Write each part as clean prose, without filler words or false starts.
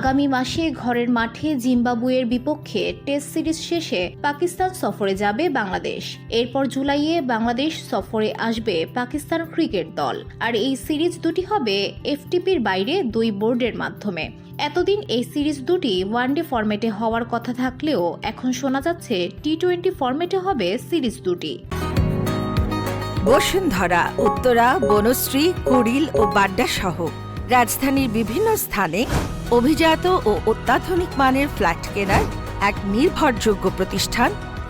আগামী মাসে ঘরের মাঠে জিম্বাবুয়ের বিপক্ষে টেস্ট সিরিজ শেষে পাকিস্তান সফরে যাবে বাংলাদেশ। এরপর জুলাইয়ে বাংলাদেশ সফরে আসবে পাকিস্তান ক্রিকেট দল। আর এই সিরিজ দুটি হবে এফটিপির বাইরে 2 বোর্ডের মাধ্যমে। এতদিন এই সিরিজ দুটি ওয়ানডে ফরম্যাটে হওয়ার কথা থাকলেও এখন শোনা যাচ্ছে টি-20 ফরম্যাটে হবে সিরিজ দুটি। বসুন্ধরা, উত্তরা, বনশ্রী, কুড়িল ও বাড্ডা সহ রাজধানীর বিভিন্ন স্থানে অভিজাত ও অত্যাধুনিক মানের ফ্ল্যাট কেনার এক নির্ভরযোগ্য প্রতিষ্ঠান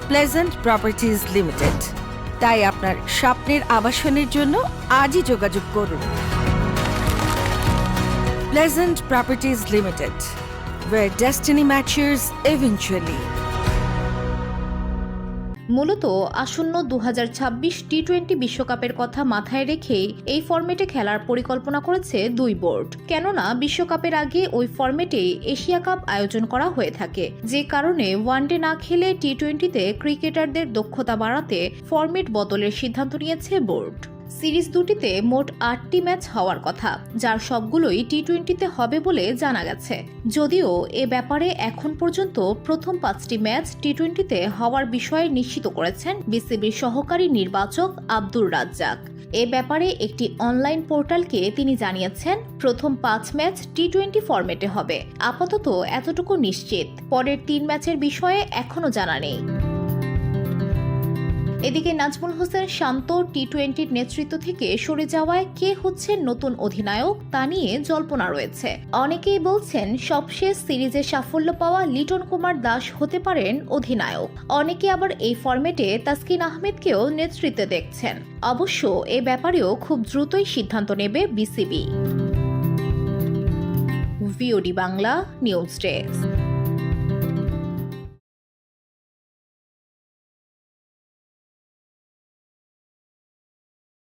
প্লেজেন্ট প্রপার্টিজ লিমিটেড। তাই আপনার স্বপ্নের আবাসনের জন্য আজই যোগাযোগ করুন। Pleasant properties limited, where destiny matches eventually। মূলত আসন্ন 2026 টি-20 বিশ্বকাপের কথা মাথায় রেখেই এই ফরম্যাটে খেলার পরিকল্পনা করেছে 2 বোর্ড। কেননা বিশ্বকাপের আগে ওই ফরম্যাটে এশিয়া কাপ আয়োজন করা হয়ে থাকে, যে কারণে ওয়ানডে না খেলে টি-20তে ক্রিকেটারদের দক্ষতা বাড়াতে ফরম্যাট বদলের সিদ্ধান্ত নিয়েছে বোর্ড। সিরিজ দুটিতে মোট 8টি ম্যাচ হওয়ার কথা, যার সবগুলোই টি-20তে হবে বলে জানা গেছে। যদিও এ ব্যাপারে এখন পর্যন্ত প্রথম 5টি ম্যাচ টি-20তে হওয়ার বিষয়ে নিশ্চিত করেছেন বিসিবির সহকারী নির্বাচক আব্দুর রাজ্জাক। এ ব্যাপারে একটি অনলাইন পোর্টালকে তিনি জানিয়েছেন, প্রথম 5 ম্যাচ টি-20 ফরম্যাটে হবে। আপাতত এতটুকু নিশ্চিত, পরের 3 ম্যাচের বিষয়ে এখনও জানা নেই। এদিকে নাজমুল হোসেন শান্ত টি-20 নেতৃত্ব থেকে সরে যাওয়ায় কে হচ্ছে নতুন অধিনায়ক তা নিয়ে জল্পনা রয়েছে। অনেকেই বলছেন সবশেষ সিরিজে সাফল্য পাওয়া লিটন কুমার দাস হতে পারেন অধিনায়ক। অনেকে আবার এই ফরম্যাটে তাসকিন আহমেদকেও নেতৃত্বে দেখছেন। অবশ্য এ ব্যাপারেও খুব দ্রুতই সিদ্ধান্ত নেবে BCB. VOD Bangla news desk.